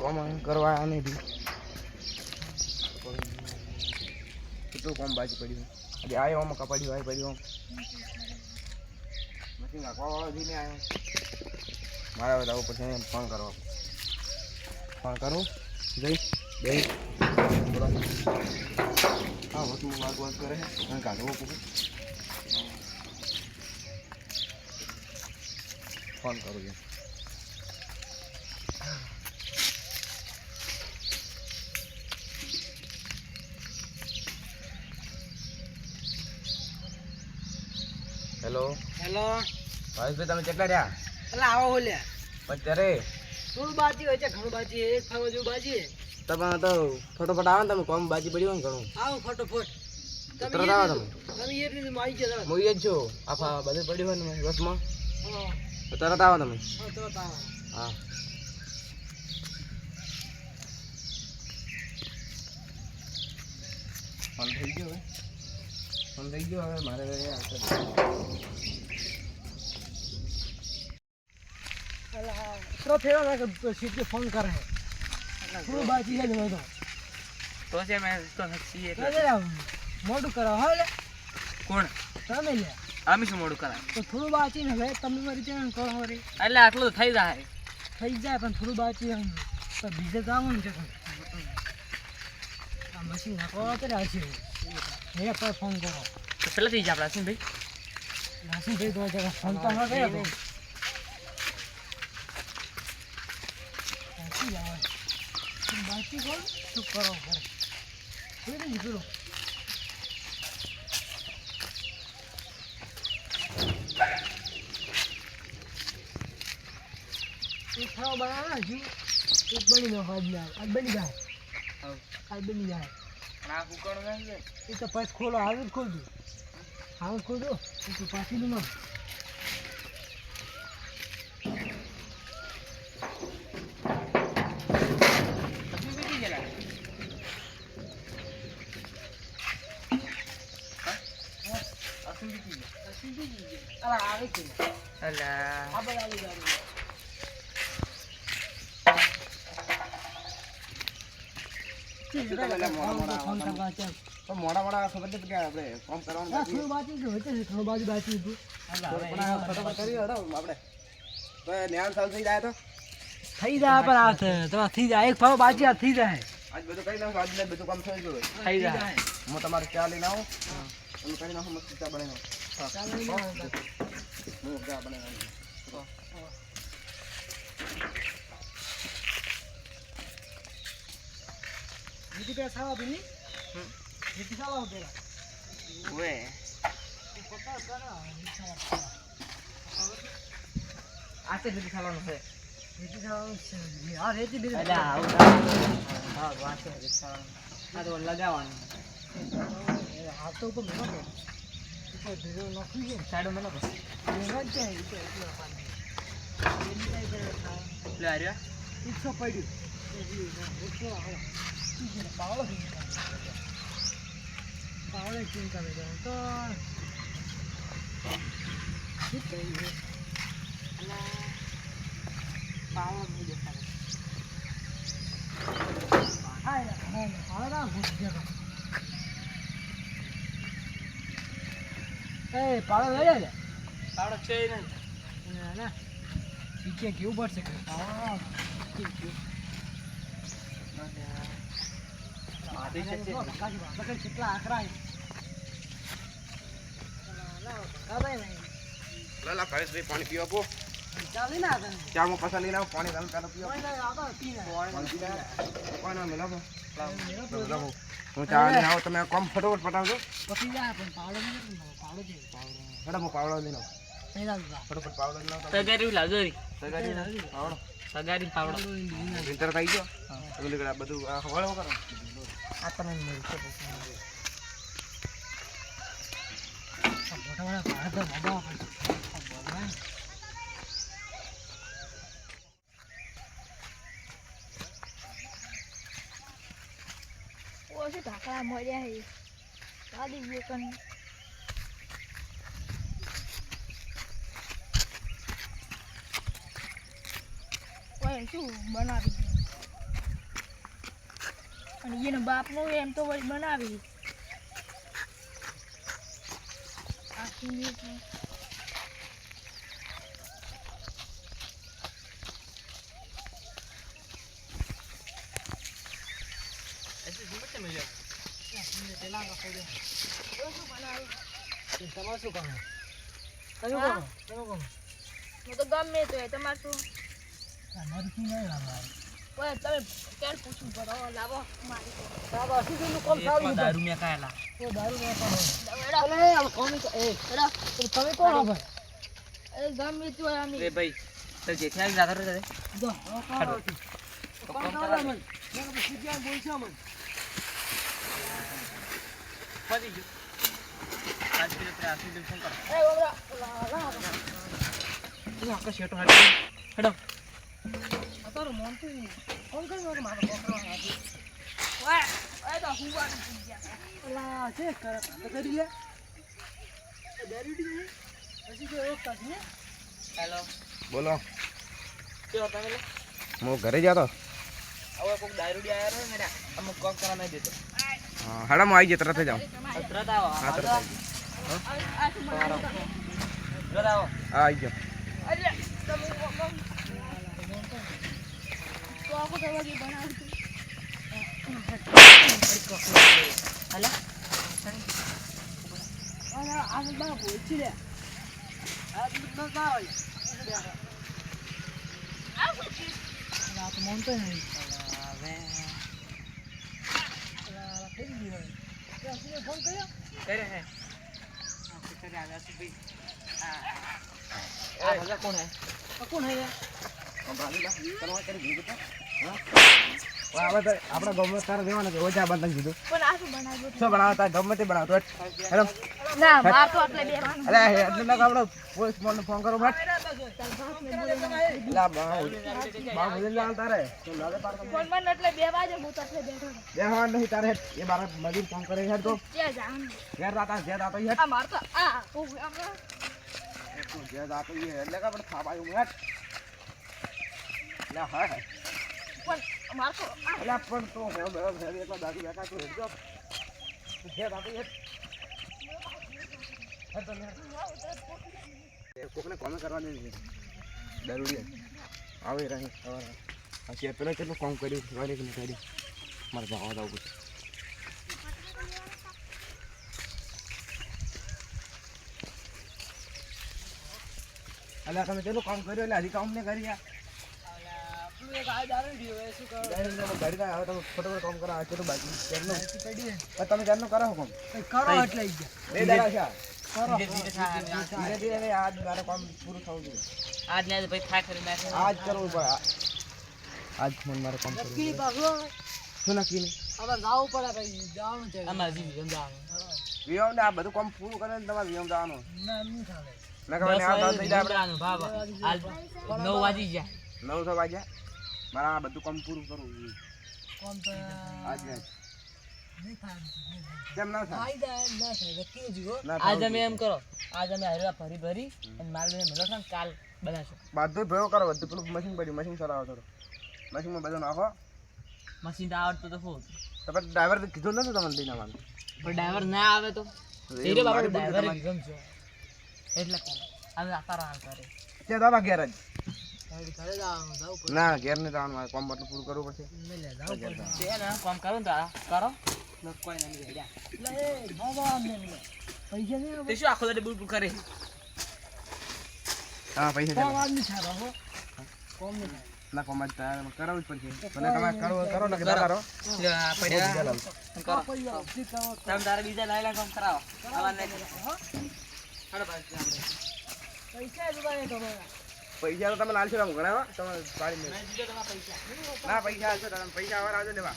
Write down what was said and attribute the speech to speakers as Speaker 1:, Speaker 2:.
Speaker 1: કોમ કરવા આને દી કેટલું કોમ બાકી પડ્યું આજે આયો આમ કપાડ્યું આય પડ્યું મશીન નાખવા વાળો જઈને આવ્યો મારા બધા ઉપર ફોન કરો ફોન કરું જઈ જઈ હા વસ્તુ વાત કરે છે કાઢવો પડે ફોન કરું છું હેલો
Speaker 2: હેલો
Speaker 1: ભાવેશભાઈ તમે કેટલા રહ્યા
Speaker 2: એટલે આવો બોલ્યા
Speaker 1: અત્યારે
Speaker 2: થોડું બાજી હોય છે ઘણું બાજી એક ફાવો જેવું બાજી
Speaker 1: તમે તો ફટોફટ આવે ને તમે કોમ બાજી પડ્યું ને ઘણું
Speaker 2: આવો ફટોફટ
Speaker 1: તરત આવો
Speaker 2: તમે એ રીતે આવી ગયા
Speaker 1: હું જ છું આખા બધું પડ્યું હોય ને બસમાં
Speaker 2: હા
Speaker 1: તો તરત આવો તમે
Speaker 2: તરત આવો
Speaker 1: હા ફોન થઈ ગયો હવે ફોન થઈ ગયો હવે મારે
Speaker 2: તો ફેરો ના કે સીધે ફોન કરે થોડું બાજી છે ને
Speaker 1: તો છે મેં તો હસી
Speaker 2: મોડું કરો હા લે
Speaker 1: કોણ
Speaker 2: તમે લે
Speaker 1: આમી શું મોડું કરાય
Speaker 2: તો થોડું બાજી ને હવે તમે મારી ત્યાં કરો મારી
Speaker 1: એટલે આટલું થઈ જાય
Speaker 2: પણ થોડું બાજી તો બીજે જવાનું છે આ મશીન નાખવા તો આવશે હે પર ફોન કરો
Speaker 1: તો પેલા થઈ જાય આપણા
Speaker 2: નાસીભાઈ તો જરા ફોન તો ન કર્યો બાકી કોણ શું કરો ઘરે શું કીધું એક ખાવા બનાવવા હજુ એક બની નો હાથ આજ બની જાય આજ બની જાય
Speaker 1: ના કુકર ને
Speaker 2: એ તો પછી ખોલો આવે જ ખોલ દઉં આવે ખોલ દો તો પાછી નું નામ આવે કે અલા આ બનાવી ગાડી
Speaker 1: મોડા ખબર નથી કે આપણે કામ કરવાનું
Speaker 2: થોડું બાકી છે થોડું બાજુ બાકી હતું
Speaker 1: ફટાફટ કરી હડો આપણે તો ન્યાન સાલ થઈ જાય તો
Speaker 2: થઈ જાય પણ આ તો થઈ જાય એક ફાવો બાકી આ થઈ જાય
Speaker 1: આજ બધું કરી નાખો આજ બધું કામ થઈ ગયું
Speaker 2: થઈ જાય
Speaker 1: હું તમારે ચા લઈને આવું તમે કરી નાખો મસ્ત ચા બનાવી નાખો હું ચા બનાવી
Speaker 2: નીતિ પે સાવા બની નીતિ સાવા પેલા
Speaker 1: ઓએ
Speaker 2: પતા કરા
Speaker 1: આતે નીતિ ખાવાનું છે
Speaker 2: નીતિ સાવા છે આ રેતી બી
Speaker 1: અલા આવું હા વાંચે નીતિ ખાવાનું આ તો લગાવવાનું
Speaker 2: હાથ તો ઉપર મેલો કે તો ધીરે નખી છે
Speaker 1: સાઈડ મેલો બસ
Speaker 2: મેલો જ જાય તો એટલો પાણી
Speaker 1: લે આર્યા
Speaker 2: ઈચ્છો પડ્યું પાવડો ચિંતા નહીં તો પાવડો નહીં દેખાડે પાવડો લઈ લે
Speaker 1: પાવડો છે નહીં
Speaker 2: ના શીખે કેવું પડશે પાવડો કેટલા આકરા
Speaker 1: લાલા ભાવેશભાઈ પાણી પીવા પો
Speaker 2: ચાલી ના
Speaker 1: ચા માં પસંદ લઈને આવો પાણી તમે પેલા પીવો હું ચા લઈને આવું તમે કોમ ફટોફટ પટાવજો
Speaker 2: પછી જાય પણ પાવડો નહીં પાવડો છે પાવડો
Speaker 1: મેડમ હું પાવડો લઈને આવું ફટોફટ પાવડો લઈને આવો
Speaker 2: સગારી લાગો
Speaker 1: સગારી પાવડો
Speaker 2: સગારી પાવડો
Speaker 1: વિન્ટર થઈ ગયો બધું હવાળો કરો
Speaker 2: આ તમે મળશે
Speaker 3: ઓછી ઢાકડા મળ્યા છે ગાડી વેકન શું બનાવી અને એનો બાપનું એમ તો વળી બનાવી આખી મીઠ
Speaker 2: તમારે શું કામ તમે
Speaker 3: હા?
Speaker 2: કોણ તમે કોણ
Speaker 3: હું તો ગમે તો એ તમારે શું
Speaker 2: મારું શું નહીં લાવવાનું
Speaker 3: ઓય તમે ક્યારે પૂછવું પડે હો, લાવો મારી
Speaker 2: સાહેબ અસીનું કામ સારું છે.
Speaker 4: દારૂ મેં કાયેલા
Speaker 2: તો દારૂ નહીં પાડો
Speaker 3: હેડો
Speaker 2: અલે આ કોની એ
Speaker 3: હેડો
Speaker 2: તમે કોણ હો ભાઈ
Speaker 3: એ ગમે તો અમે
Speaker 4: રે ભાઈ તો જેથી આવી જાતો રે
Speaker 2: જો કામ કરા મન મેં પછી ક્યાં બોલશો મન
Speaker 4: ફરી ગયો આજ પેલે ત્રાસી દિવસ કરો
Speaker 3: એ ઓબરા લા
Speaker 4: તું આખો શેટો હાડી હેડો
Speaker 2: તારું મન તો કોણ કરે મારો છોકરો હાથી
Speaker 3: ઓય ઓય તો હું વાત ગયા
Speaker 2: અલા છે કરે તો કરી લે ડેરીડી નહીં પછી જો એક તાસ ને
Speaker 4: હેલો
Speaker 1: બોલો
Speaker 4: કેવો તમે લે
Speaker 1: હું ઘરે જતો
Speaker 4: હવે કોક દારૂડી આયા રે મેરા અમુક કોક કરા નહીં દેતો
Speaker 1: હા હેડો હું આવી જાય તરત જ આવું
Speaker 4: તરત આવો
Speaker 1: હા તરત આવી
Speaker 3: આ શું બનાવ્યું
Speaker 4: તરત આવો
Speaker 1: હા આવી જાઓ
Speaker 3: અરે તમે તો આખો દરવાજો બનાવ્યું
Speaker 4: હાલે
Speaker 2: અને આ બા બોલછી લે આ તો ના હોય
Speaker 3: આ શું છે
Speaker 2: આ તો મન તો નહીં
Speaker 4: હવે
Speaker 2: અલા થઈ ગયું તે અસીને ફોન કર્યો
Speaker 4: કરે હે આ ફિકર આ જાસુ ભાઈ આ ભગા કોણ હે
Speaker 2: આ કોણ હે
Speaker 1: આપણા ગમે તારે દેવાના કે ઓછા બંધન કીધું
Speaker 3: પણ આ શું બનાવ્યું
Speaker 1: શું બનાવતા ગમે તે બનાવતો હેડો
Speaker 3: ના માર તો એટલે બેવાનું
Speaker 1: અરે એટલે ના આપણે પોલીસ ફોન કરો બટ લા બા બોલે તારે તો લાગે પાર
Speaker 3: ફોન માં એટલે 2 વાગે હું તો એટલે બેઠો હતો.
Speaker 1: બેહવા નહીં તારે એ બાર મજૂર ફોન કરે હેડ તો
Speaker 3: ક્યાં જાવાનું?
Speaker 1: ઘેર રાતા હેડ
Speaker 3: આ માર તો આ આપણે
Speaker 1: ઘેર રાતો એટલે કે આપણે થાપાયું હેડ લા હા
Speaker 3: પણ માર તો આ
Speaker 1: એટલે પણ તો એટલા દાદી બેઠા તો હેડ જો ઘેર રાતો હેડ કોકને કોમે કરવા દે દારૂડી આવે રહી પછી પેલા કેટલું કામ કર્યું વારે કે કર્યું મારે જવા દઉં બધું અલ્યા તમે કેટલું કામ કર્યું એટલે હજી કામ ને કરી
Speaker 2: પેલું એક આ દારૂડી હોય શું કરો
Speaker 1: ગાડી હવે તમે ફટોફટ કામ કરો આ કેટલું બાકી કેરનું
Speaker 2: પડી
Speaker 1: તમે કેરનું કરો કામ
Speaker 2: કરો એટલે ઈ
Speaker 1: બે દાડા છે
Speaker 2: કરો
Speaker 4: ધીરે ધીરે થાય
Speaker 1: ધીરે ધીરે આજ મારે કામ પૂરું થવું જોઈએ
Speaker 4: આજ ને આજ ભાઈ થા કરી નાખે
Speaker 1: આજ કરવું પડે આજ મને મારે કામ કરવું
Speaker 2: કી
Speaker 1: પડે
Speaker 2: બાબલો
Speaker 1: શું નક્કી નહીં
Speaker 2: હવે જાવું પડે ભાઈ જવાનું છે
Speaker 4: અમાર જીવી સમજાવો
Speaker 1: વિયમ ને આ બધું કામ પૂરું કરે ને તમારે વિયમ જવાનું
Speaker 2: ના નહીં ચાલે
Speaker 1: મેં કહેવાય આ થઈ જાય આપણે
Speaker 4: બાબા હાલ 9 વાગી ગયા
Speaker 1: 9 વાગ્યા મારે આ બધું કામ પૂરું કરવું જોઈએ
Speaker 2: કોમ તો
Speaker 1: આજે
Speaker 2: નહીં થાય
Speaker 1: કેમ ના થાય
Speaker 2: ફાયદા ના થાય કેવું જીવો
Speaker 1: ના
Speaker 4: આજ
Speaker 1: થાય
Speaker 4: અમે એમ કરો આજ અમે હરવા ભરી ભરી અને માલ ને મળો છે કાલ બનાવશું
Speaker 1: બધું ભેગો કરો બધું પેલું મશીન પડ્યું મશીન ચલાવો થોડું મશીનમાં બધું નાખો
Speaker 4: મશીન તો આવડતું તો શું
Speaker 1: તો પછી ડ્રાઈવર કીધું નતું તમને લઈને આવવાનું
Speaker 4: પણ ડ્રાઈવર ના આવે તો
Speaker 1: એ
Speaker 4: એ બાબા
Speaker 1: મારી ભૂલ
Speaker 4: ડ્રાઈવર
Speaker 1: તમારી.
Speaker 4: ગમજો એટલે કોણ હવે આતારા હાલ કરે
Speaker 1: ત્યાં દાદા ઘેર જ
Speaker 2: ઘરે જવાનું જવું પડે
Speaker 1: ના ઘેર નહીં જવાનું મારે કામ બધું પૂરું કરવું પડશે
Speaker 2: નહીં લે જવું પડે
Speaker 4: છે ને કામ કરો ને તો આ કરો ને કોઈ નહીં ગયા
Speaker 2: લે એ બાબા અમને નહીં પૈસા નહીં
Speaker 4: તે શું આખો દાડે બુલ કરે
Speaker 1: હા પૈસા
Speaker 2: કોમ
Speaker 1: ચાલો.
Speaker 2: આદમી થાય હો કોમ નહીં થાય
Speaker 1: ના કોમ જ તારે કરાવવું જ પડશે ભલે તમે કરો ને કે ના કરો
Speaker 4: આ પડ્યા
Speaker 1: ચાલો.
Speaker 4: કરો
Speaker 2: પૈસા ઠીક કરો
Speaker 4: તમે તારે બીજા લાયલા કામ કરાવો આવા નહીં હાલો ભાઈ આપણે
Speaker 2: પૈસા જ ભાઈ તમારા
Speaker 1: પૈસા તો તમે લાલશો આમ ઘણા તમે પાડી
Speaker 4: મેં દીધો તમારા પૈસા
Speaker 1: ના પૈસા હાલશો તમે પૈસા આવવા આવજો લેવા